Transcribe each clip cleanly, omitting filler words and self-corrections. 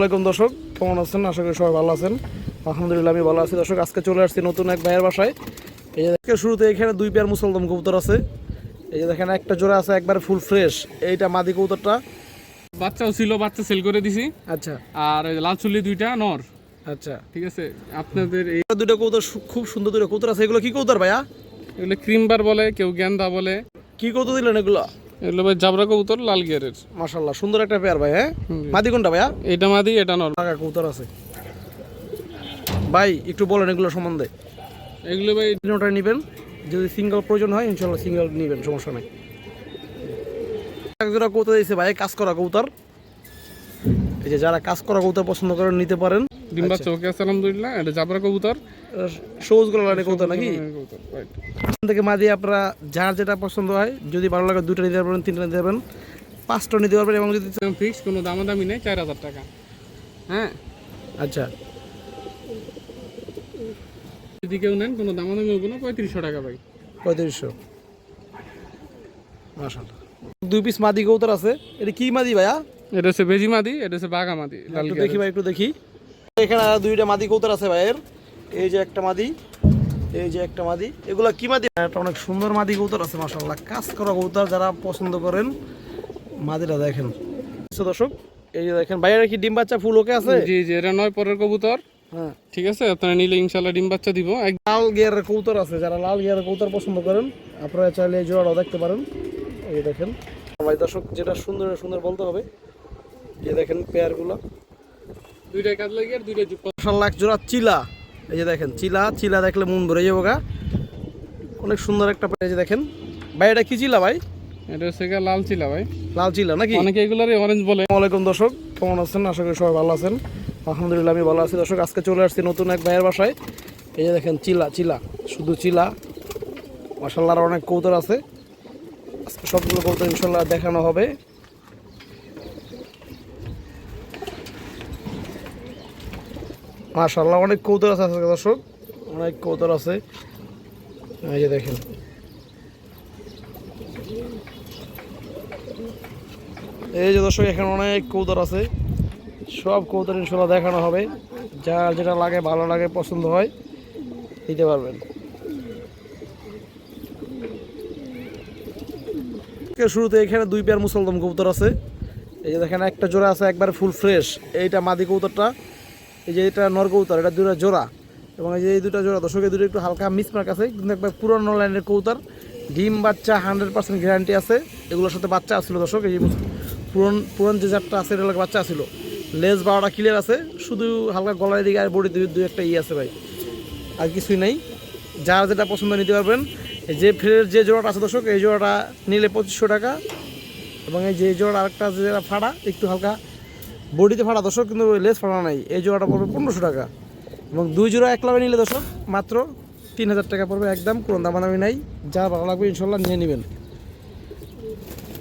আলাইকুম দর্শক, কেমন আছেন? আশা করি সবাই ভালো আছেন। আলহামদুলিল্লাহ আমি ভালো আছি দর্শক। আজকে চলে আসছি নতুন এক ভাইয়ের বাসায়। এই যে দেখেন শুরুতে এখানে দুই পেয়ার মুসলদম কবুতর আছে। এই যে দেখেন একটা জোড়া আছে একবার ফুল ফ্রেশ, এইটা মাদি কবুতরটা। বাচ্চাও ছিল, বাচ্চা সেল করে দিছি। আচ্ছা, আর লাল চুল্লি দুইটা নর। আচ্ছা, ঠিক আছে, আপনাদের এই দুটো কবুতর খুব সুন্দর দুটো কবুতর আছে। এগুলো কি কবুতর ভাইয়া? এগুলো ক্রিমবার বলে, কেউ গেন্দা বলে। কি কবুতর দিলেন এগুলো? এগুলো ভাই জাবরা কবুতর, লাল গিয়ারের। মাশাআল্লাহ, সুন্দর একটা পেয়ার ভাই। হ্যাঁ, মাদি কোনটা ভাইয়া? এটা মাদি, এটা নর। টাকা কবুতর আছে ভাই, একটু বলেন এগুলো সম্বন্ধে। এগুলো ভাই তিনটাই নেবেন, যদি সিঙ্গেল প্রয়োজন হয় ইনশাল্লাহ সিঙ্গেল নেবেন, সমস্যা নেই। এক জোড়া কবুতর দিয়েছে ভাই, কাজ করা কবুতর। এই যে যারা কাজ করা কবুতর পছন্দ করেন নিতে পারেন। ডিম বাচ্চা ওকে আছে আলহামদুলিল্লাহ। এটা জাবরা কবুতর, সবুজ গোলা কবুতর নাকি? কবুতর, right। এখান থেকে মাদি আপনারা যার যেটা পছন্দ হয়, যদি ভালো লাগে দুটো নিতে পারবেন, তিনটা নিতে পারবেন, পাঁচটা নিতে পারবেন। এবং যদি ফিক্স কোনো দামাদামি নেই, 4000 টাকা। হ্যাঁ, আচ্ছা, যদি কেউ নেন কোনো দামাদামি হবে না, 3500 টাকা ভাই। 3500। মাশাআল্লাহ, দুই পিস মাদি কবুতর আছে। এটা কি মাদি ভাইয়া? এটা হচ্ছে বেজি মাদি, এটা হচ্ছে বাঘা মাদি, লাল একটু গিয়ারের। দেখি ভাই, একটু দেখি। এখানে আর দুইটা মাদি কবুতর আছে ভাইয়ের। এই যে একটা মাদি, এই যে একটা মাদি। এগুলা কি মাদি? একটা অনেক সুন্দর মাদি কবুতর আছে মাশাআল্লাহ, কাজ করা কবুতর। যারা পছন্দ করেন মাদিটা দেখেন দর্শক। এই যে দেখেন ভাইয়ের কি ডিম বাচ্চা ফুল ওকে আছে? জি জি, এটা 9 পরের কবুতর। হ্যাঁ, ঠিক আছে, আপনারা নিলে ইনশাআল্লাহ ডিম বাচ্চা দিব। লাল গিয়ারের কবুতর আছে, যারা লাল গিয়ারের কবুতর পছন্দ করেন আপনারা চাইলে এই জোড়াটাও দেখতে পারেন। এই দেখেন ভাই দর্শক, যেটা সুন্দর সুন্দর বলতে হবে। এই দেখেন পেয়ারগুলো দুইটাই কাজ লাগে আর দুইটাই যুক্ত। মাশাআল্লাহ, এক জোড়া চিলা। এই যে দেখেন চিলা, চিলা দেখলে মন ভরে যাবো গা। অনেক সুন্দর একটা পেয়ার। এই যে দেখেন ভাই, এটা কি চিলা ভাই? এটা হচ্ছে লাল চিলা ভাই, লাল চিলা নাকি? অনেকে এগুলার অরেঞ্জ বলে। আসসালামু আলাইকুম দর্শক, কেমন আছেন? আশা করি সবাই ভালো আছেন। আলহামদুলিল্লাহ আমি ভালো আছি দর্শক। আজকে চলে আসছি নতুন এক ভাইয়ের বাসায়। এই যে দেখেন চিলা, চিলা শুধু চিলা। মাশাআল্লাহ, আর অনেক কবুতর আছে। আজকে সবগুলো কবুতর ইনশাআল্লাহ দেখানো হবে। মাশাআল্লাহ, অনেক কবুতর আছে আজকে দর্শক, অনেক কবুতর আছে। এই যে দেখেন এই যে দর্শক, এখানে অনেক কবুতর আছে। সব কবুতর ইনশাআল্লাহ দেখানো হবে। যার যেটা লাগে, ভালো লাগে, পছন্দ হয় নিতে পারবেন। শুরুতে এখানে দুই পেয়ার মুসলদম কবুতর আছে। এই যে দেখেন একটা জোড়া আছে একবার ফুল ফ্রেশ, এইটা মাদি কবুতরটা। এই যে এটা নর কবুতর, এটা দুটো জোড়া। এবং এই যে এই দুটো জোড়া দর্শক, এই দুটো একটু হালকা মিসমার্ক আছে, কিন্তু একবার পুরনো লাইনের কবুতর। ডিম বাচ্চা 100% গ্যারান্টি আছে। এগুলোর সাথে বাচ্চা আসছিল দর্শক। এই যে পুরন যে জাতটা আছে, এটা বাচ্চা আসছিল। লেজ বারোটা ক্লিয়ার আছে, শুধু হালকা গলার দিকে আর বডি দুই একটা আছে ভাই, আর কিছুই নেই। যার যেটা পছন্দ নিতে পারবেন। যে ফ্রের যে জোড়াটা আছে দর্শক, এই জোড়াটা নিলে 2500 টাকা। এবং এই যে জোড়া আরেকটা আছে যেটা ফাড়া, একটু হালকা বডিতে ফাড়া দর্শক, কিন্তু লেজ ফাড়া নাই, এই জোড়াটা পড়বে 1500 টাকা। এবং দুই জোড়া এক লাভে নিলে দর্শক মাত্র 3000 টাকা পড়বে, একদম কোনো দামাদামি নাই। যা ভালো লাগবে ইনশাল্লাহ নিয়ে নেবেন।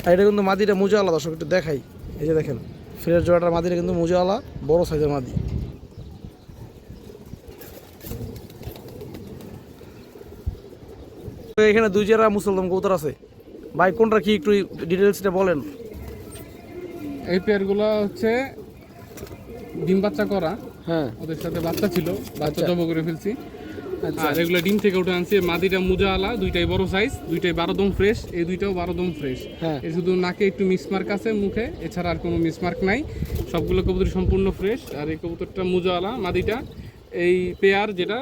আর এটা কিন্তু মাদিটা মুজাওয়ালা দর্শক, একটু দেখাই। এই যে দেখেন ফ্রের জোড়াটার মাদিটা কিন্তু মুজাওয়ালা, বড় সাইজের মাদি। এখানে দুই জোড়া মুসলদম কবুতর আছে ভাই, কোনটা কি একটু ডিটেলসটা বলেন। এই পেয়ারগুলো হচ্ছে ডিম বাচ্চা করা। হ্যাঁ, ওদের সাথে বাচ্চা ছিল, বাচ্চা জব করে ফেলছি। আচ্ছা, আর এগুলো ডিম থেকে উঠে আনছি। মাদিটা মুজাওয়ালা, দুইটাই বড় সাইজ, দুইটাই 12 দম ফ্রেশ। এই দুইটাও 12 দম ফ্রেশ। হ্যাঁ, এর শুধু নাকে একটু মিসমার্ক আছে, মুখে, এছাড়া আর কোনো মিসমার্ক নাই। সবগুলো কবুতর সম্পূর্ণ ফ্রেশ। আর এই কবুতরটা মুজাওয়ালা মাদিটা। এই পেয়ার যেটা,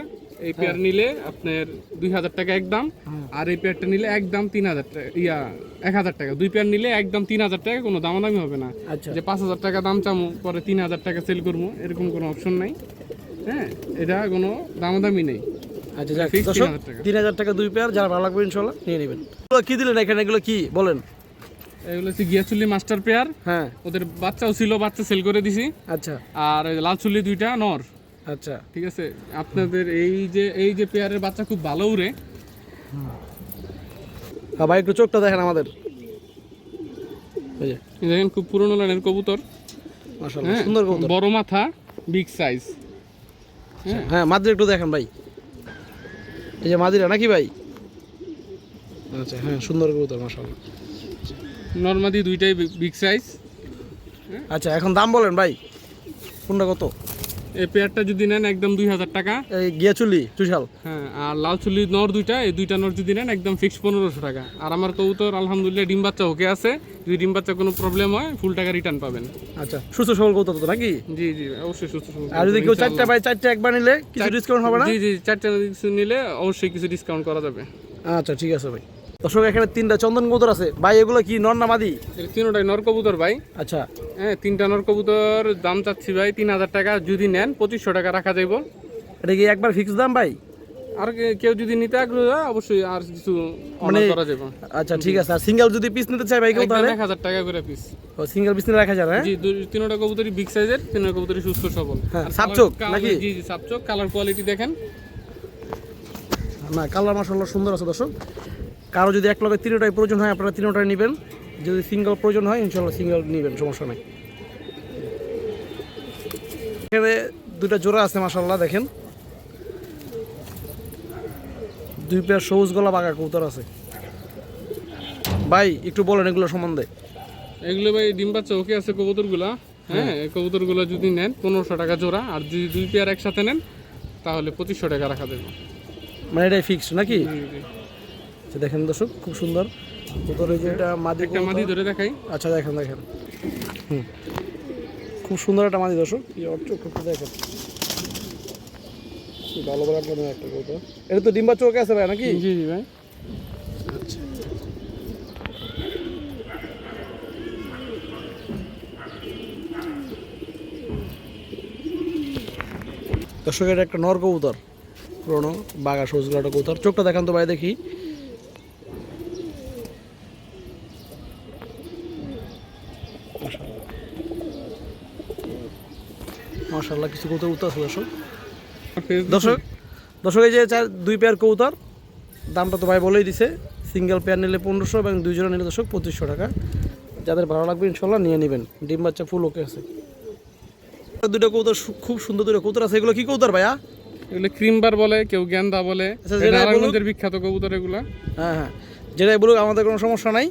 এই পেয়ার নিলে আপনার 2000 টাকা একদম। আর এই পেয়ারটা নিলে একদম 3000 টাকা, 1000 টাকা। দুই পেয়ার নিলে একদম 3000 টাকা, কোনো দামাদামি হবে না। আচ্ছা, যে 5000 টাকা দাম চামু, পরে 3000 টাকা সেল করবো, এরকম কোনো অপশন নাই। হ্যাঁ, এটা কোনো দামাদামি নেই। আচ্ছা, যাক Fixed দর্শক, 3000 টাকা। 3000 টাকা দুই পেয়ার, যারা ভালো লাগবে ইনশাল্লাহ নিয়ে নেবেন। এগুলো কি দিলেন এখানে? এগুলো কি বলেন? এগুলো হচ্ছে গিয়াচুল্লি মাস্টার পেয়ার। হ্যাঁ, ওদের বাচ্চাও ছিল, বাচ্চা সেল করে দিছি। আচ্ছা, আর লাল চুল্লি দুইটা নর। আচ্ছা, ঠিক আছে, আপনাদের এই যে পেয়ারের বাচ্চা খুব ভালো উড়ে। হ্যাঁ ভাই, একটু চোখটা দেখেন আমাদের। এই যে দেখেন, খুব পুরনো লাইনের কবুতর। মাশাআল্লাহ, হ্যাঁ, সুন্দর কবুতর। বড় মাথা, বিগ সাইজ। হ্যাঁ, মাদিরা একটু দেখেন ভাই। এই যে মাদিরা নাকি ভাই? আচ্ছা, হ্যাঁ, সুন্দর কবুতর মাশাআল্লাহ। নরমাদি দুইটাই বিগ সাইজ। আচ্ছা, এখন দাম বলেন ভাই। কোনটা কত? এই পেয়ারটা যদি নেন একদম 2000 টাকা। এই গিয়াচুলি চুষাল। হ্যাঁ, আর লাল চুলি নর দুইটা, এই দুইটা নর যদি নেন একদম ফিক্স 1500 টাকা। আর আমার কবুতর আলহামদুলিল্লাহ ডিম বাচ্চা ওকে আছে, যদি ডিম বাচ্চা কোনো প্রবলেম হয় ফুল টাকা রিটার্ন পাবেন। আচ্ছা, সুস্থ সবল কবুতর তো নাকি? জি জি অবশ্যই সুস্থ সবল। আর যদি কেউ 4টা বাই 4টা একবার নিলে কিছু ডিসকাউন্ট হবে না? জি জি 4টা কিছু নিলে অবশ্যই কিছু ডিসকাউন্ট করা যাবে। আচ্ছা ঠিক আছে ভাই। দর্শক এখানে 3টা চন্দন কবুতর আছে ভাই, এগুলো কি নর না মাদি? এর তিনটাই নর কবুতর ভাই। আচ্ছা, হ্যাঁ 3টা নর কবুতর দাম চাচ্ছি ভাই 3000 টাকা, যদি নেন 2500 টাকা রাখা যাইব। এটা কি একবার ফিক্স দাম ভাই? আর কেউ যদি নিতে আগ্রহী হয় অবশ্যই আর কিছু অনার করা যাবে। আচ্ছা ঠিক আছে। আর সিঙ্গেল যদি পিস নিতে চাই ভাই কেউ তাহলে? 1000 টাকা করে পিস। ও সিঙ্গেল পিস নিলে রাখা যাবে? হ্যাঁ জি, তিনটা কবুতরই বিগ সাইজের, তিনটা কবুতরই সুস্থ সবল। হ্যাঁ, আর সাপচোক কালার- নাকি? জি জি সাপচোক, কালার কোয়ালিটি দেখেন। না, কালার মাশাআল্লাহ সুন্দর আছে দর্শক। কারো যদি এক লগে 3টাই প্রয়োজন হয় আপনারা 3টাই নেবেন, যদি সিঙ্গেল প্রয়োজন হয় ইনশাআল্লাহ সিঙ্গেল নেবেন, সমস্যা নাই। এখানে 2টা জোড়া আছে মাশাআল্লাহ, দেখেন 2 পেয়ার সবুজ গলা বাঘা কবুতর আছে। ভাই একটু বলেন এগুলো সম্বন্ধে। এগুলো ভাই ডিম বাচ্চা ওকে আছে কবুতরগুলা। হ্যাঁ এই কবুতরগুলো যদি নেন 1500 টাকা জোড়া, আর যদি 2 পেয়ার একসাথে নেন তাহলে 2500 টাকা রাখা দেবে। মানে এটাই ফিক্সড নাকি? জি জি। আচ্ছা দেখেন দর্শক খুব সুন্দর কবুতর, এই যে এটা মাদি একটা মাদি কবুতর। ধরে দেখাই। আচ্ছা দেখেন দেখেন, খুব সুন্দর একটা মাদি দর্শক, কি চোখ একটু দেখেন, কি ভালো বড় একটা একটা কবুতর। এটা তো ডিম্বা চোখে আছে ভাই নাকি? জি জি ভাই। আচ্ছা দর্শক এটা একটা নর কবুতর, পুরোনো বাঘা সবুজ একটা কবুতর। চোখটা দেখান তো ভাই দেখি। মাশাআল্লাহ কিছু কবুতর উঠতে আছে দর্শক। দর্শক দর্শক এই যে 2 পেয়ার কবুতর, দামটা তো ভাই বলেই দিছে। সিঙ্গেল পেয়ার নিলে 1500 এবং 2 জোড়া নিলে দর্শক 2500 টাকা। যাদের ভালো লাগবে ইনশাল্লাহ নিয়ে নেবেন, ডিম বাচ্চা ফুল ওকে আছে। 2টা কবুতর খুব সুন্দর 2টা কবুতর আছে। এগুলো কি কবুতর ভাইয়া? এগুলো ক্রিমবার বলে, কেউ গেন্দা বলে। আচ্ছা, যেটা নারায়ণগঞ্জের বিখ্যাত কবুতর এগুলা। হ্যাঁ হ্যাঁ, যেটাই বলুক আমাদের কোনো সমস্যা নাই,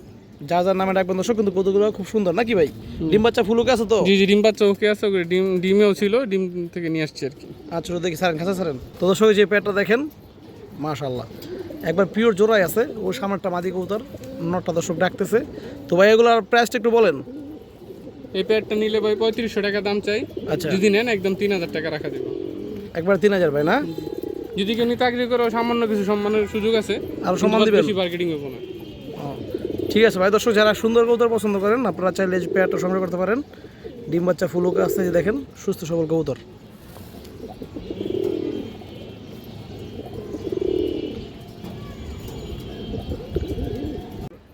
যা যার নামে ডাকবেন দর্শক। কিন্তু কবুতরগুলো খুব সুন্দর নাকি ভাই? ডিম বাচ্চা ফুল ওকে আছে তো? জি জি ডিম বাচ্চা ওকে আছে, ওকে ডিমেও ছিল, ডিম থেকে নিয়ে আসছি আর কি। আচ্ছা দেখি সারেন, খাঁচা সারেন তো দর্শক। এই যে পেয়ারটা দেখেন মাশাআল্লাহ একবার পিওর জোড়াই আছে। ওই সামনেরটা মাদি কবুতর, নটটা দর্শক ডাকতেছে। তো ভাই এগুলোর প্রাইসটা একটু বলেন। এই পেয়ারটা নিলে ভাই 3500 টাকা দাম চাই। আচ্ছা, যদি নেন একদম 3000 টাকা রাখা দেবো। একবার 3000 ভাই না? যদি কেউ নিতে আগ্রহী করে সামান্য কিছু সম্মানের সুযোগ আছে, আরো সম্মান দিবেন? বেশি মার্কেটিং হবে না। ও, ঠিক আছে ভাই। দর্শক যারা সুন্দর কবুতর পছন্দ করেন আপনারা চাইলে এই পেয়ারটা সংগ্রহ করতে পারেন। ডিম বাচ্চা ফুল ওকে আসছে, যে দেখেন সুস্থ সবল কবুতর।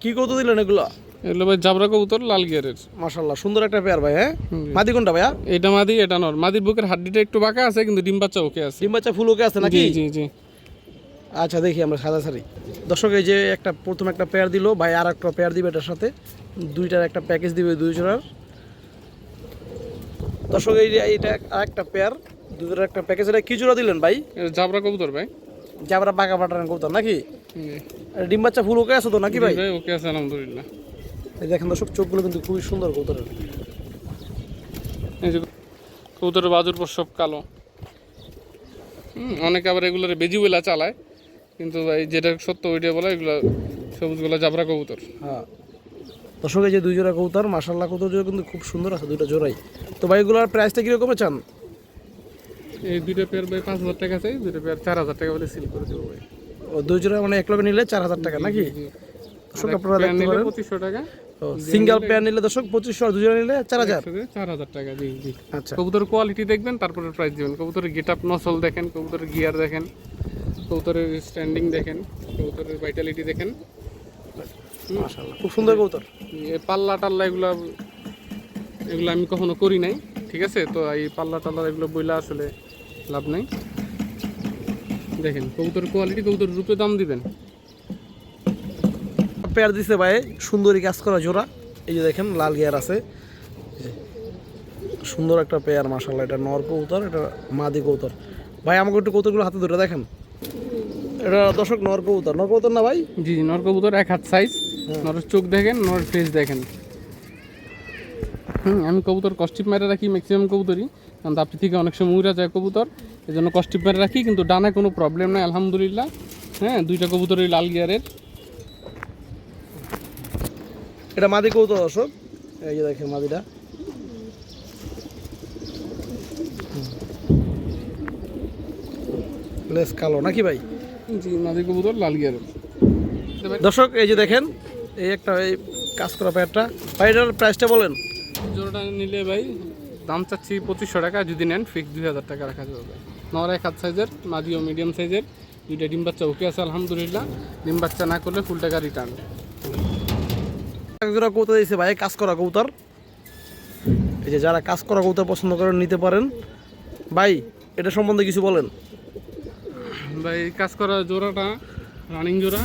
কি কবুতর দিলেন এগুলো? এগুলো ভাই জাবরা কবুতর, লাল গিয়ারের। মাশাআল্লাহ সুন্দর একটা পেয়ার ভাই। হ্যাঁ মাদি কোনটা ভাইয়া? এটা মাদি, এটা নর। মাদির বুকের হাড্ডিটা একটু বাঁকা আছে, কিন্তু ডিম বাচ্চা ওকে আছে। ডিম বাচ্চা ফুল ওকে আছে নাকি? জি জি জি। আচ্ছা দেখি আমরা সাদা সারি। দর্শক এই যে প্রথম একটা পেয়ার দিল ভাই, আর একটা পেয়ার দিবে এটার সাথে, 2টার একটা প্যাকেজ দিবে 2 জোড়ার। দর্শক এই যে এইটা আর একটা পেয়ার, 2 জোড়ার একটা প্যাকেজ। এটা কি জোড়া দিলেন ভাই? এটা জাবরা কবুতর ভাই। যে আমরা বাঁকা পাঠান কবুতর নাকি? জি। আর ডিম বাচ্চা ফুল ওকে আছে তো নাকি ভাই? ভাই ওকে আছে আলহামদুলিল্লাহ। এই দেখেন দর্শক চোখগুলো কিন্তু খুবই সুন্দর কবুতরের। এই যে কবুতরের বাজুর পর সব কালো। অনেকে আবার এগুলোর বেজিওয়েলা চালায়, কিন্তু ভাই যেটা সত্য ওইটা বলে, এগুলো সবুজগুলো জাবরা কবুতর। হ্যাঁ দর্শক এই যে 2 জোড়া কবুতর মাশাআল্লাহ কবুতর জোড়া কিন্তু খুব সুন্দর আছে 2টা জোড়াই। তো ভাই এগুলোর প্রাইসটা কিরকম চান? এই 2টা পেয়ার ভাই 5000 টাকা চাই, 2টা পেয়ার 4000 টাকা বলে সিল করে দেবো ভাই। ও 2 জোড়া মানে এক লগে নিলে 4000 টাকা নাকি? দর্শক আপনারা দেখতে পারেন 2500 টাকা। সিঙ্গেল পেয়ার নিলে দর্শক 2500, আর 2 জোড়া নিলে 4000। 4000 টাকা। জি জি। আচ্ছা কবুতরের কোয়ালিটি দেখবেন, তারপরে প্রাইস দিবেন। কবুতরের গেটআপ নসল দেখেন, কবুতরের গিয়ার দেখেন, কবুতরের স্ট্যান্ডিং দেখেন, কবুতরের ভাইটালিটি দেখেন। মাশাআল্লাহ খুব সুন্দর কবুতর। এই পাল্লা টাল্লা এগুলো আমি কখনো করি নাই, ঠিক আছে? তো এই পাল্লা টাল্লা এগুলো বইলা আসলে লাভ নাই। দেখেন কবুতরের কোয়ালিটি, কবুতরের রূপে দাম দিবেন। পেয়ার দিছে ভাই সুন্দরী কাজ করা জোড়া। এই যে দেখেন লাল গিয়ার আছে, এই যে সুন্দর একটা পেয়ার মাশাআল্লাহ। এটা নর কবুতর, এটা মাদি কবুতর। ভাই আমাকে একটু কবুতরগুলো হাতে ধরে দেখেন। এটা দর্শক নর কবুতর, নর কবুতর না ভাই? জি নর কবুতর 1 হাত সাইজ। নরের চোখ দেখেন, নরের ফেস দেখেন। আমি কবুতর কস্টিপ মেরে রাখি ম্যাক্সিমাম কবুতরই, কারণ দাপটি থেকে অনেক সময় উড়া যায় কবুতর, এই জন্য কস্টিপ মেরে রাখি। কিন্তু ডানে কোনো প্রবলেম নাই আলহামদুলিল্লাহ। হ্যাঁ, দুইটা কবুতরই লাল গিয়ারের। এটা মাদি কবুতর দর্শক, এই যে দেখেন মাদিটা। লেস কালো নাকি ভাই? জি, মাদি কবুতর লাল গিয়ারের। দর্শক এই যে দেখেন এই একটা এই কাজ করা পেয়ারটা ভাই, এটার প্রাইসটা বলেন। জোড়াটা নিলে ভাই দাম চাচ্ছি 2500 টাকা, যদি নেন ফিক্স 2000 টাকা রাখা যাবে। নর 1 হাত সাইজের, মাদি ও মিডিয়াম সাইজের, দুইটা ডিম বাচ্চা ওকে আছে আলহামদুলিল্লাহ। ডিম বাচ্চা না করলে ফুল টাকা রিটার্ন। জোড়া কবুতর দিয়েছে ভাই, কাজ করা কবুতর। এই যে যারা কাজ করা কবুতর পছন্দ করেন নিতে পারেন। ভাই এটা সম্বন্ধে কিছু বলেন। ভাই কাজ করা জোড়াটা রানিং জোড়া।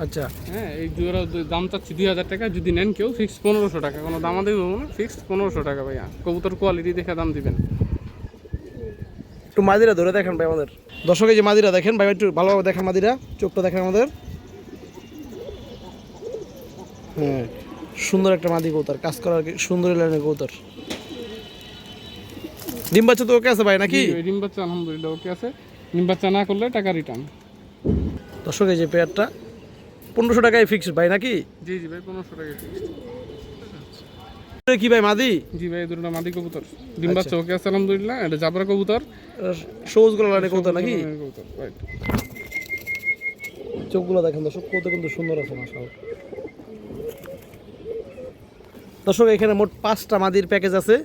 আচ্ছা, হ্যাঁ, এই জোড়া দাম চাচ্ছি 2000 টাকা, যদি নেন কেউ ফিক্স 1500 টাকা, কোনো দামা দেবো না, ফিক্স 1500 টাকা ভাইয়া। কবুতর কোয়ালিটি দেখে দাম দিবেন। একটু মাদিরা ধরে দেখেন ভাই আমাদের দর্শক। এই যে মাদিরা দেখেন ভাই, একটু ভালোভাবে দেখেন মাদিরা, চোখটা দেখেন আমাদের। হ্যাঁ, সুন্দর একটা মাদি কবুতর, কাজ করার সুন্দর লাইনের কবুতর। ডিম বাচ্চা তো ওকে আছে ভাই নাকি? ডিম বাচ্চা আলহামদুলিল্লাহ ওকে আছে, ডিম বাচ্চা না করলে টাকা রিটার্ন। দর্শক এই যে পেয়ারটা 1500 টাকায় ফিক্সড ভাই নাকি? জি জি ভাই, 1500 টাকা ফিক্স। কি ভাই মাদি? জি ভাই, দুটো মাদি কবুতর, ডিম বাচ্চা ওকে আছে আলহামদুলিল্লাহ। এটা জাবরা কবুতর, সবুজ গুলো লাইনের কবুতর নাকি? কবুতর, রাইট। চোখগুলো দেখেন দর্শক, কত কিন্তু সুন্দর আছে মাশাআল্লাহ। দর্শক এখানে মোট 5টা মাদির প্যাকেজ আছে।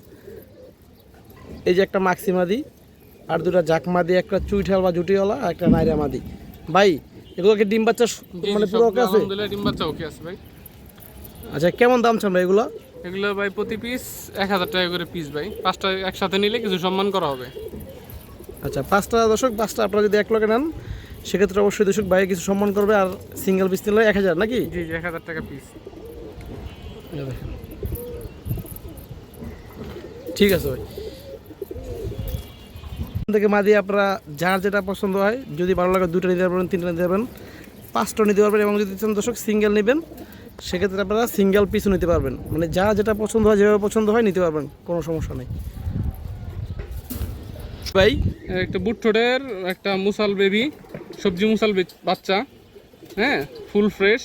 এই যে একটা মাক্সি মাদি, আর দুটা জাক মাদি, একটা চুইঠাল বা জুটিওয়ালা, আর একটা নাইরা মাদি। ভাই এগুলোকে ডিম বাচ্চা মানে পুরো ওকে আছে? আলহামদুলিল্লাহ ডিম বাচ্চা ওকে আছে ভাই। আচ্ছা, কেমন দাম চান ভাই এগুলো? এগুলো ভাই প্রতি পিস 1000 টাকা করে পিস ভাই। 5টা একসাথে নিলে কিছু সম্মান করা হবে। আচ্ছা, 5টা দর্শক, 5টা আপনারা যদি 1 লক্ষে নেন সেক্ষেত্রে অবশ্যই দর্শক ভাই কিছু সম্মান করবে। আর সিঙ্গেল পিস নিলে 1000 নাকি? জি জি, 1000 টাকা পিস। দেখেন, ঠিক আছে ভাই। থেকে মাদি আপনারা যার যেটা পছন্দ হয়, যদি ভালো লাগে 2টা নিতে পারবেন, 3টা নিতে পারবেন, 5টা নিতে পারবেন। এবং যদি চান দর্শক সিঙ্গেল নেবেন সেক্ষেত্রে আপনারা সিঙ্গেল পিসও নিতে পারবেন। মানে যা যেটা পছন্দ হয়, যেভাবে পছন্দ হয় নিতে পারবেন, কোনো সমস্যা নেই ভাই। একটা বুট ঠোঁটের একটা মুসাল বেবি, সবজি মুসাল বাচ্চা। হ্যাঁ, ফুল ফ্রেশ,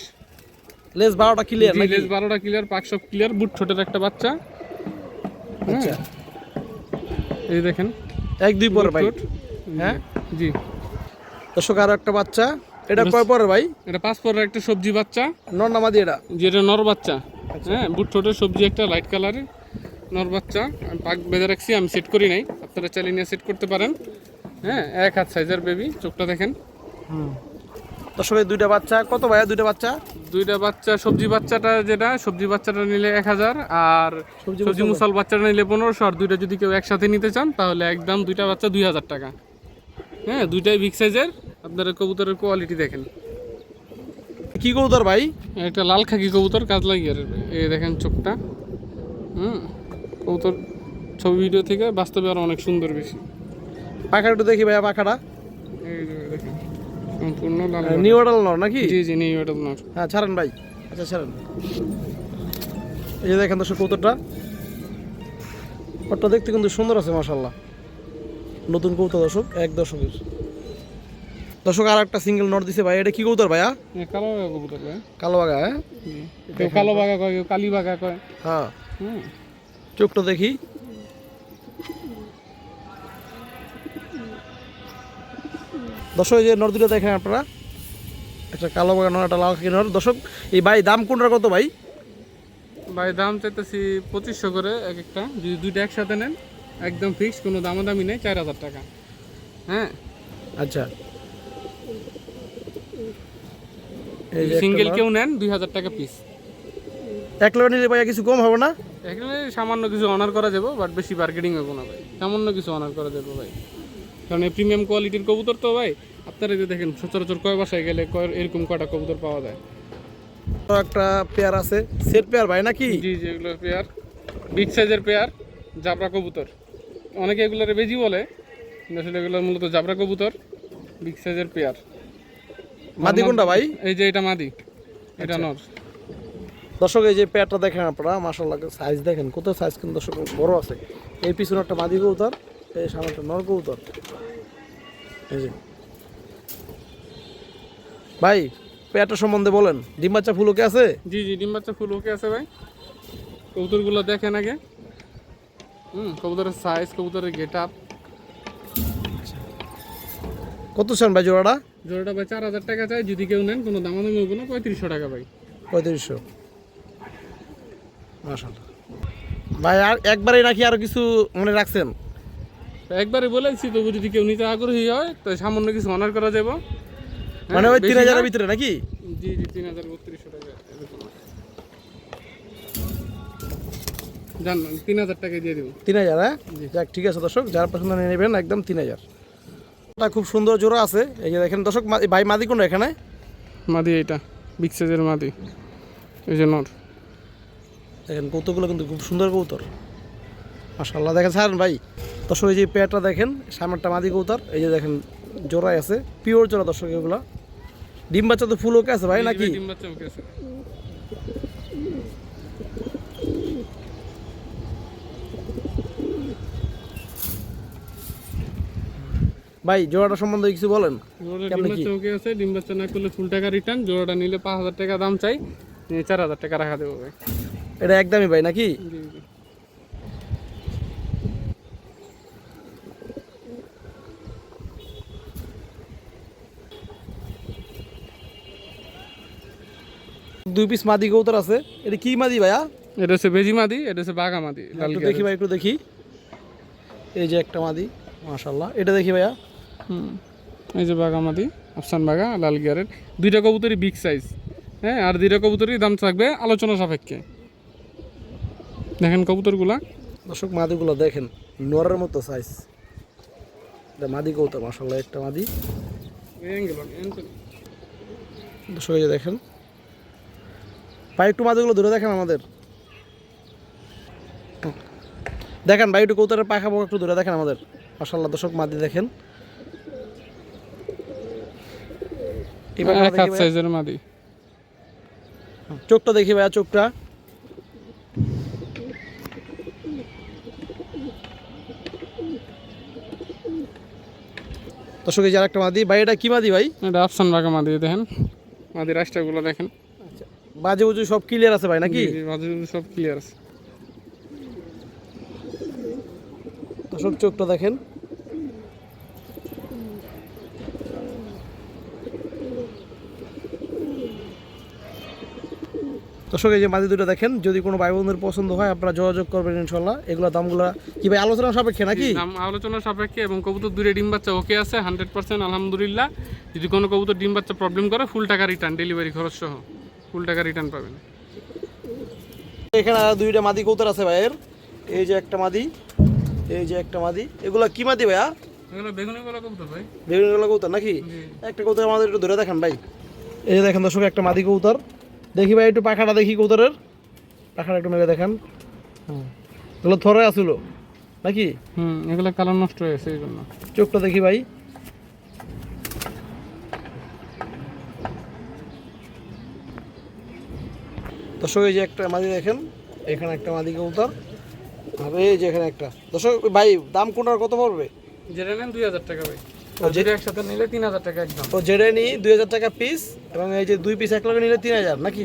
লেস 12টা ক্লিয়ার নাকি? লেজ 12টা ক্লিয়ার, পাক সব ক্লিয়ার, বুট ঠোঁটের একটা বাচ্চা। আচ্ছা, এই দেখেন 1-2 পরে ভাই। হ্যাঁ জি দর্শক, আরো একটা বাচ্চা। এটা কয় পরে ভাই? এটা 5 পরের একটা সবজি বাচ্চা, নর না মাদি এটা? যেটা নর বাচ্চা। হ্যাঁ, বুট ঠোঁটের সবজি একটা লাইট কালারের নর বাচ্চা। আমি পাক বেঁধে রাখছি, আমি সেট করি নাই, আপনারা চাইলে নিয়ে সেট করতে পারেন। হ্যাঁ, 1 হাত সাইজের বেবি, চোখটা দেখেন। দর্শক এই 2টা বাচ্চা কত ভাইয়া? 2টা বাচ্চা? 2টা বাচ্চা, সবজি বাচ্চাটা যেটা সবজি বাচ্চাটা নিলে 1000, আর সবজি মুসাল বাচ্চাটা নিলে 1500। আর 2টা যদি কেউ একসাথে নিতে চান তাহলে একদম 2টা বাচ্চা 2000 টাকা। হ্যাঁ, 2টাই বিগ সাইজের। আপনারা কবুতরের কোয়ালিটি দেখেন। কি কবুতর ভাই? একটা লাল খাকি কবুতর, কাজলা গিয়ারের। এই দেখেন চোখটা। কবুতর ছবি ভিডিও থেকে বাস্তবে আরো অনেক সুন্দর বেশি। পাখাটা একটু দেখি ভাইয়া, পাখাটা এই যে দেখেন সম্পূর্ণ লাল। নিউ অর্ডার নর নাকি? জি জি, নিউ অর্ডার নর। হ্যাঁ, ছাড়েন ভাই। আচ্ছা ছাড়েন। এই যে দেখেন দর্শক কবুতরটা, ওটা দেখতে কিন্তু সুন্দর আছে মাশাআল্লাহ। নতুন কবুতর দর্শক, 1 দশকের। দর্শক আর একটা সিঙ্গেল নট দিছে ভাই। এটা কি কবুতর ভাইয়া? কালো বাঘা কবুতর ভাই। কালো বাঘা? হ্যাঁ, কেউ কালো বাঘা কয়, কেউ কালী বাঘা কয়। হ্যাঁ, চোখটা দেখি। দর্শক এই যে নর দুটো দেখেন আপনারা, একটা কালো বাঘা নর, একটা লাল খাকি নর। দর্শক এই ভাই দাম কোনটার কত ভাই? ভাই দাম চাইতেছি 2500 করে এক একটা। যদি 2টা একসাথে নেন একদম ফিক্স, কোনো দামাদামি নেই, 4000 টাকা। হ্যাঁ, আচ্ছা, সিঙ্গেল কেউ নেন 2000 টাকা পিস। 1 লক্ষ নিলে ভাইয়া কিছু কম হবে না? এখানে সামান্য কিছু অনার করা যাবে, বাট বেশি মার্কেটিং হবে না ভাই। সামান্য কিছু অনার করা যাবে ভাই, কারণ এই প্রিমিয়াম কোয়ালিটির কবুতর তো ভাই। আপনারা যে দেখেন সচরাচর কয় বাসায় গেলে এরকম কয়টা কবুতর পাওয়া যায়। একটা পেয়ার আছে, সেট পেয়ার ভাই নাকি? জি, যেগুলো পেয়ার, বিগ সাইজের পেয়ার, জাবরা কবুতর। অনেকে এগুলোর বেজি বলে, আসলে এগুলো মূলত জাবরা কবুতর, বিগ সাইজের পেয়ার। মাদি কোনটা ভাই? এই যে এটা মাদি, এটা নর। দর্শক এই যে পেয়ারটা দেখেন আপনারা, মাশাআল্লাহ সাইজ দেখেন কত সাইজ, কিন্তু দর্শক বড় আছে। এই পিছনে একটা মাদি কবুতর, এই সামনে একটা নর কবুতর। এই যে ভাই পেয়ারটা সম্বন্ধে বলেন, ডিম বাচ্চা ফুল ওকে আছে? জি জি, ডিম বাচ্চা ফুল ওকে আছে ভাই। কবুতরগুলো দেখেন আগে। কবুতরের সাইজ, কবুতরের গেট আপ। কত চান ভাই জোড়াটা? জোড়াটা ভাই 4000 টাকা চাই, যদি কেউ নেন কোনো দামাদামি হবে না, 3500 টাকা ভাই। 3500। মাশাআল্লাহ ভাই, আর একবারই নাকি আরো কিছু মনে রাখছেন? একবারে বলেছি, তবু যদি কেউ নিতে আগ্রহী হয় তো সামান্য কিছু অনার করা যাবে। মানে ওই 3000 এর ভিতরে নাকি? জি জি, 3200 টাকা এরকম। জান 3000 টাকা দিয়ে দেবো। 3000? হ্যাঁ যাক, ঠিক আছে দর্শক, যারা পছন্দ নিয়ে নেবেন একদম 3000। এটা খুব সুন্দর জোড়া আছে, এই যে দেখেন দর্শক। ভাই মাদি কোনটা এখানে? মাদি এইটা বিগ সাইজের মাদি, এই যে নর। দেখেন কৌতুকগুলো কিন্তু খুব সুন্দর কবুতর, মাশাআল্লাহ। দেখেন স্যার ভাই দর্শক, এই যে পেয়ারটা দেখেন, সামনেরটা মাদি কবুতর, এই যে দেখেন জোড়াই আছে, পিওর জোড়া দর্শক এগুলা। ডিম বাচ্চা তো ফুল ওকে আছে ভাই নাকি? ডিম বাচ্চা ওকে আছে। ভাই জোড়াটা সম্বন্ধে কিছু বলেন। জোড়াটা ডিম বাচ্চা ওকে আছে, ডিম বাচ্চা না করলে ফুল টাকা রিটার্ন। জোড়াটা নিলে 5000 টাকা দাম চাই, 4000 টাকা রাখা দেবো ভাই। এটা একদমই ভাই নাকি? জি জি। দুই পিস মাদি কবুতর আছে, এটা কি মাদি ভাইয়া? এটা হচ্ছে বেজি মাদি, এটা হচ্ছে বাঘা মাদি। লাল একটু দেখি ভাই, একটু দেখি। এই যে একটা মাদি, মাশাআল্লাহ। এটা দেখি ভাইয়া। এই যে বাঘা মাদি, আফসান বাঘা, লাল গিয়ারের। দুইটা কবুতরই বিগ সাইজ। হ্যাঁ, আর দুইটা কবুতরই দাম থাকবে আলোচনা সাপেক্ষে। দেখেন কবুতরগুলা, দর্শক মাদিগুলো দেখেন, নরের মতো সাইজ। এটা মাদি কবুতর, মাশাআল্লাহ একটা মাদি। দর্শক এই যে দেখেন ভাই, একটু মাদিগুলো ধরে দেখেন আমাদের। দেখেন ভাই, একটু কবুতরের পাখা পোকা একটু ধরে দেখেন আমাদের, মাশাআল্লাহ। দর্শক মাদি দেখেন, এক হাত সাইজের মাদি। চোখটা দেখি ভাইয়া, চোখটা। দর্শক এই যে আরেকটা মাদি ভাই, এটা কি মাদি ভাই? এটা আফসান বাঘা মাদি। দেখেন মাদি রাস্তাগুলো দেখেন, বাজে বুঝু সব ক্লিয়ার আছে ভাই নাকি? সব ক্লিয়ার আছে। দর্শক চোখটা দেখেন, দর্শক এই যে মাদি দুটো দেখেন। যদি কোনো ভাই বোনদের পছন্দ হয় আপনারা যোগাযোগ করবেন ইনশাল্লাহ। এগুলো দামগুলো কি ভাই আলোচনা সাপেক্ষে নাকি? দাম আলোচনা সাপেক্ষে, এবং কবুতর দূরে ডিম বাচ্চা ওকে আছে 100% আলহামদুলিল্লাহ। যদি কোনো কবুতর ডিম বাচ্চা প্রবলেম করে, ফুল টাকা রিটার্ন, ডেলিভারি খরচ সহ ফুল টাকা রিটার্ন পাবেন। এখানে দুইটা মাদি কবুতর আছে ভাইয়ের, এই যে একটা মাদি, এই যে একটা মাদি। এগুলা কি মাদি ভাইয়া? এগুলো বেগুনি গলা কবুতর ভাই। বেগুনি গলা কবুতর নাকি? একটা কবুতর আমাদের একটু ধরে দেখেন ভাই। এই যে দেখেন দর্শক একটা মাদি কবুতর, দেখি ভাই একটু পাখাটা দেখি কবুতরের, পাখাটা একটু মেরে দেখেন। এগুলো থরে আসলো নাকি? এগুলো কালার নষ্ট হয়েছে এই জন্য। চোখটা দেখি ভাই, দর্শক এই যে একটা মাদি দেখেন, এখানে একটা মাদি কবুতর, আর এই যে এখানে একটা। দর্শক ভাই দাম কোনটার কত পড়বে? যেটা নেন 2000 টাকা ভাই, আর যেটা একসাথে নিলে 3000 টাকা একদম। তো যেটা নিই 2000 টাকা পিস, এবং এই যে দুই পিস এক লগে নিলে 3000 নাকি?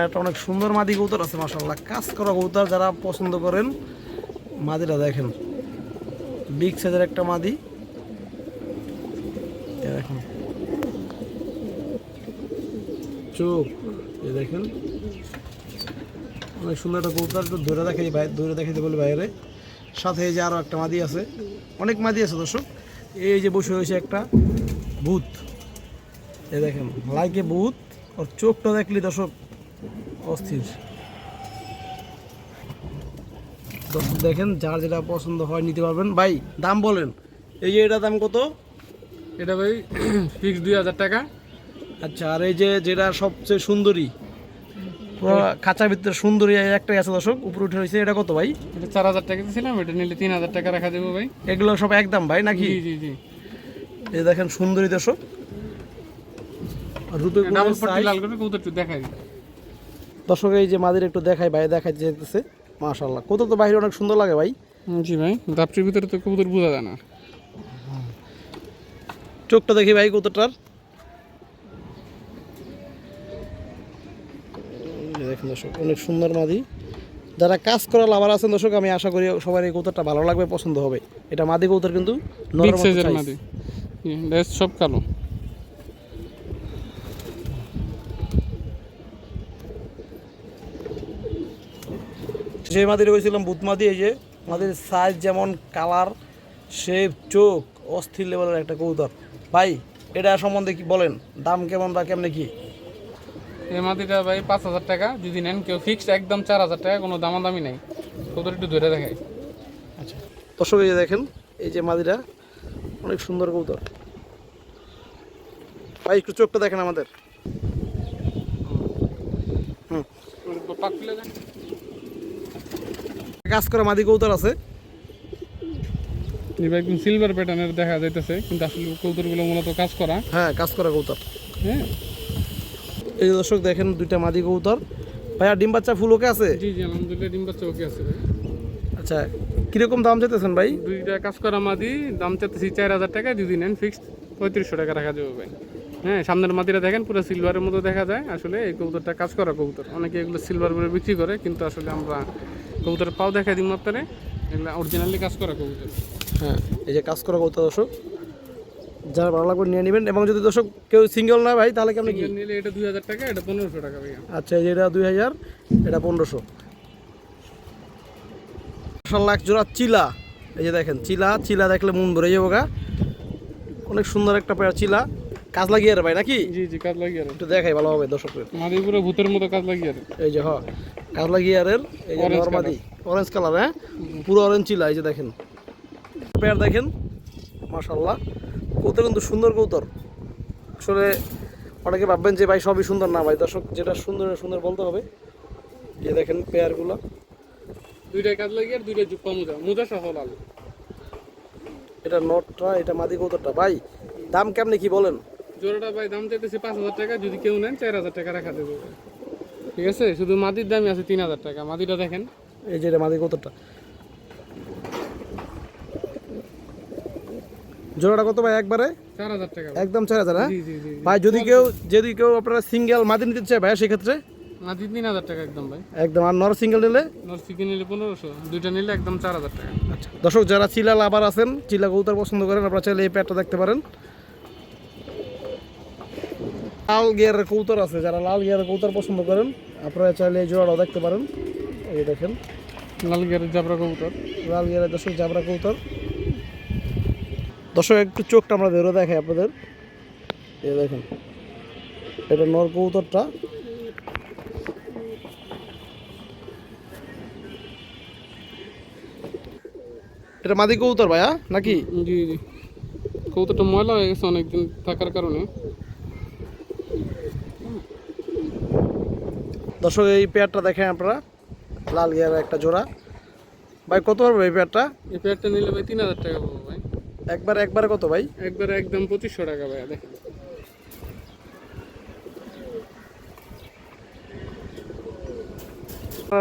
একটা অনেক সুন্দর মাদি কবুতর আছে মাশাআল্লাহ, কাজ করা কবুতর। যারা পছন্দ করেন মাদিটা দেখেন, বিগ সাইজের একটা মাদি। দেখেন চোখ, এই দেখেন অনেক সুন্দর একটা কবুতর। একটু ধরে দেখাই ভাই, ধরে দেখাইতে বলি বাইরে। সাথে এই যে আরও একটা মাদি আছে, অনেক মাদি আছে দর্শক। এই যে বসে রয়েছে একটা ভূত, এই দেখেন লাইকে ভূত। ওর চোখটা দেখলি দর্শক অস্থির। দর্শক দেখেন, যার যেটা পছন্দ হয় নিতে পারবেন। ভাই দাম বলেন, এই যে এটা দাম কত? এটা ভাই ফিক্স 2000 টাকা। আচ্ছা, আর এই যে যেটা সবচেয়ে সুন্দরী, পুরো খাঁচার ভিতরে সুন্দরী একটাই আছে দর্শক, উপরে উঠে রয়েছে, এটা কত ভাই? এটা 4000 টাকা দিয়েছিলাম, এটা নিলে 3000 টাকা রাখা দেবো ভাই। এগুলো সব একদম ভাই নাকি? জি জি জি। এই যে দেখেন সুন্দরী দর্শক, রূপে গুণে ডাবল পট্টি size। লাল করে কবুতর একটু দেখাই। দর্শক এই যে মাদির একটু দেখাই ভাই, দেখাই যেতেছে মাশাআল্লাহ। কবুতর তো বাইরে অনেক সুন্দর লাগে ভাই। জি ভাই, দাপটির ভিতরে তো কবুতর বোঝা যায় না। চোখটা দেখি ভাই কবুতরটার, এই যে দেখেন দর্শক অনেক সুন্দর মাদি। যারা কাজ করা লাভার আছেন দর্শক, আমি আশা করি সবার এই কবুতরটা ভালো লাগবে, পছন্দ হবে। এটা মাদি কবুতর কিন্তু বিগ নরম সাইজের size। মাদি, লেজ সব কালো। যে মাদির হয়েছিলাম বুধ মাদি, এই যে মাদির সাইজ যেমন কালার শেপ চোখ অস্থির লেভেলের একটা কবুতর ভাই। এটা সম্বন্ধে কি বলেন, দাম কেমন বা কেমনে কি? এই মাদিটা ভাই 5,000 টাকা যদি নেন কেউ, ফিক্সড একদম 4,000 টাকা, কোনো দামাদামি নাই। কবুতর একটু ধরে দেখাই। আচ্ছা দর্শক এই যে দেখেন এই যে মাদিটা অনেক সুন্দর কবুতর ভাই, একটু চোখটা দেখেন আমাদের। পাক খুলে দেন। কাজ করা মাদি কবুতর আছে, এই ভাই একদম সিলভার প্যাটার্নের দেখা যাইতেছে, কিন্তু আসলে কবুতরগুলো মূলত কাজ করা। হ্যাঁ কাজ করা কবুতর। হ্যাঁ এই যে দর্শক দেখেন দুইটা মাদি কবুতর ভাইয়া, ডিম বাচ্চা ফুল ওকে আছে? জি জি আলহামদুলিল্লাহ, ডিম বাচ্চা ওকে আছে ভাই। আচ্ছা কিরকম দাম চাইতেছেন ভাই? দুইটা কাজ করা মাদি, দাম চাইতেছি 4,000 টাকা, যদি নেন ফিক্সড 3500 টাকা রাখা যাবে ভাই। হ্যাঁ সামনের মাদিটা দেখেন পুরো সিলভারের মতো দেখা যায়। আসলে এই কবুতরটা কাজ করা কবুতর, অনেকে এগুলো সিলভার করে বিক্রি করে, কিন্তু আসলে আমরা কবুতরের পাও দেখা দিই আপনারে, এগুলো অরিজিনালি কাজ করা কবুতর। হ্যাঁ এই যে কাজ করা কবুতর দর্শক, যারা ভালো লাগবে নিয়ে নেবেন। এবং যদি দর্শক কেউ সিঙ্গেল না ভাই, তাহলে কেমন কি? সিঙ্গেল নিলে এটা 2,000 টাকা, এটা 1,500 টাকা ভাইয়া। আচ্ছা এই যে এটা 2000, এটা 1500। মাশাআল্লাহ এক জোড়া চিলা, এই যে দেখেন চিলা, চিলা দেখলে মন ভরে যাবো গা। অনেক সুন্দর একটা পেয়ার চিলা, কাজ লাগিয়ে রে ভাই নাকি? জি জি কাজ লাগিয়ে আর একটু দেখাই ভালোভাবে দর্শকের। মাদি পুরো ভূতের মতো কাজ লাগিয়ে আর। এই যে কাজ লাগিয়ে আর এই যে Orange নরমাদি অরেঞ্জ কালার, হ্যাঁ পুরো অরেঞ্জ চিলা। এই যে দেখেন পেয়ার দেখেন মাশাআল্লাহ, কত কিন্তু সুন্দর কবুতর। আসলে অনেকে ভাববেন যে ভাই সবই সুন্দর, না ভাই দর্শক, যেটা সুন্দর সুন্দর বলতে হবে। এই দেখেন পেয়ারগুলো, দুইটাই কাজ লাগিয়ে আর দুইটাই জুপ্পা মোজা, মোজা সহ লাল। এটা নটটা, এটা মাদি কবুতরটা ভাই। দাম কেমনে কি বলেন? জোড়াটা ভাই দাম চাইতেছি 5,000 টাকা, যদি কেউ নেন 4,000 টাকা রাখা দেবো। ঠিক আছে, শুধু মাদির দামই আছে 3,000 টাকা। মাদিটা দেখেন, এই যে এটা মাদি কবুতরটা, জোড়াটা কত ভাই একবারে? 4,000 টাকা। একদম 4000, হ্যাঁ জি জি জি ভাই। যদি কেউ আপনারা সিঙ্গেল মাদি নিতে চায় ভাই, সেক্ষেত্রে মাদি 3,000 টাকা একদম ভাই। একদম। আর নর সিঙ্গেল নিলে? নর চিকেন নিলে 1,500, দুইটা নিলে একদম 4,000 টাকা। আচ্ছা দর্শক, যারা চিলা লাভার আছেন, চিলা কবুতর পছন্দ করেন, আপনারা চাইলে এই প্যাটটা দেখতে পারেন। লাল গিয়ারের কবুতর আছে, যারা লাল গিয়ারের কবুতর পছন্দ করেন, আপনারা চাইলে এই জোড়াটাও দেখতে পারেন। এই দেখেন লাল গিয়ারের জাবরা কবুতর, লাল গিয়ারের দর্শক জাবরা কবুতর। দর্শক একটু চোখটা আমরা ধরে দেখাই আপনাদের। এই দেখেন এটা নর কবুতরটা, এটা মাদি কবুতর ভাইয়া নাকি? জি জি কবুতরটা ময়লা হয়ে গেছে অনেকদিন থাকার কারণে। দর্শক এই পেয়ারটা দেখেন আপনারা, লাল গিয়ারের একটা জোড়া ভাই। কত পারবে এই পেয়ারটা? এই পেয়ারটা নিলে ভাই 3,000 টাকা পাবো ভাই। একবারে কত ভাই? একবারে একদম 2,500 টাকা ভাই। দেখেন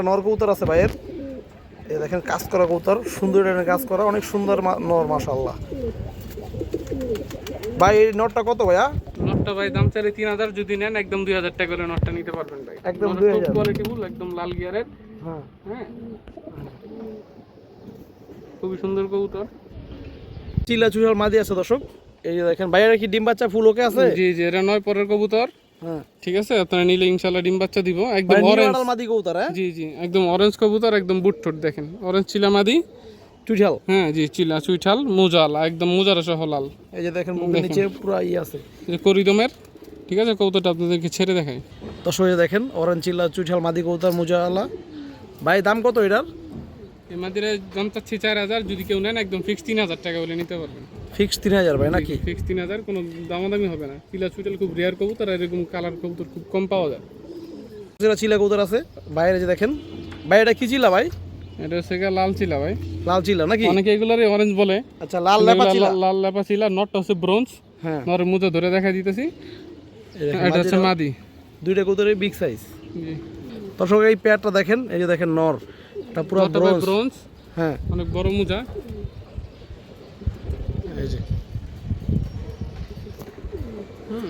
নর কবুতর আছে ভাইয়ের, এই দেখেন কাজ করা কবুতর, সুন্দর একটা কাজ করা, অনেক সুন্দর নর মাশাআল্লাহ। ভাই এই নরটা কত ভাইয়া? নটটা ভাই দাম চাইলে 3,000, যদি নেন একদম 2,000 টাকা করে নটটা নিতে পারবেন ভাই। একদম নরের 2,000 খুব কোয়ালিটি ফুল, একদম লাল গিয়ারের। হ্যাঁ হ্যাঁ খুবই সুন্দর কবুতর। চিলা চুড়াল মাদি আছে দর্শক। এই যে দেখেন ভাইয়ের কি ডিম বাচ্চা ফুল ওকে আছে? জি জি এটা 9 পরের কবুতর। হ্যাঁ ঠিক আছে, আপনারা নিলে ইনশাআল্লাহ ডিম বাচ্চা দিব। একদম ভাই অরেঞ্জ নিউ মাদি কবুতর, হ্যাঁ জি জি একদম অরেঞ্জ কবুতর, একদম বুট ঠোঁট দেখেন, অরেঞ্জ চিলা মাদি চুড়াল। হ্যাঁ জি চিলা চুইঠাল মোজাল, একদম মোজারা সহ লাল। এই যে দেখেন মুখের নিচে পুরো আছে, যে করিদমের। ঠিক আছে, কবুতরটা আপনাদেরকে ছেড়ে দেখাই। দর্শক এই যে দেখেন অরেঞ্জ চিলা চুড়াল মাদি কবুতর মুজাওয়ালা ভাই। দাম কত এটার? এই মাদিরা দাম চাচ্ছি 4,000, যদি কেউ নেন একদম ফিক্স 3,000 টাকা বলে নিতে পারবেন। ফিক্স 3000 ভাই নাকি? ফিক্স 3,000, কোনো দামাদামি হবে না। চিলা চুইটাল খুব রেয়ার কবুতর, আর এরকম কালার কবুতর খুব কম পাওয়া যায়। যেটা চিলা কবুতর আছে বাইরে, যে দেখেন ভাই এটা কি চিলা ভাই? এটা হচ্ছে গিয়ে লাল চিলা ভাই, লাল চিলা নাকি? অনেকে এগুলোরই অরেঞ্জ বলে। আচ্ছা, লাল লেপা চিলা। লাল লেপা চিলা, নটটা হচ্ছে ব্রোঞ্জ। হ্যাঁ, নরের মুজো ধরে দেখা দিতেছি। এই দেখেন এটা হচ্ছে মাদি। দুইটা কবুতরের বিগ সাইজ। জি, দর্শক এই পেয়ারটা দেখেন, এই যে দেখেন নর, এটা পুরো নটটা ভাই ব্রোঞ্জ। ব্রোঞ্জ, হ্যাঁ, অনেক বড় মুজা। এই যে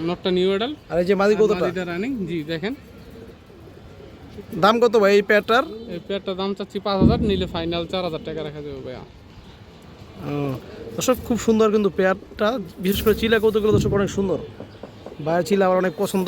নটটা নিউ এডাল, আর এই যে মাদি কবুতরটা, মাদিটা রানিং। জি দেখেন, দাম কত ভাই এই পেয়ারটার? এই পেয়ারটার দাম চাচ্ছি 5,000, নিলে ফাইনাল 4,000 টাকা রাখা যাবে ভাইয়া। দর্শক খুব সুন্দর কিন্তু পেয়ারটা, বিশেষ করে চিলা কবুতরগুলো দর্শক অনেক সুন্দর, বাইরের চিলা আমার অনেক পছন্দ।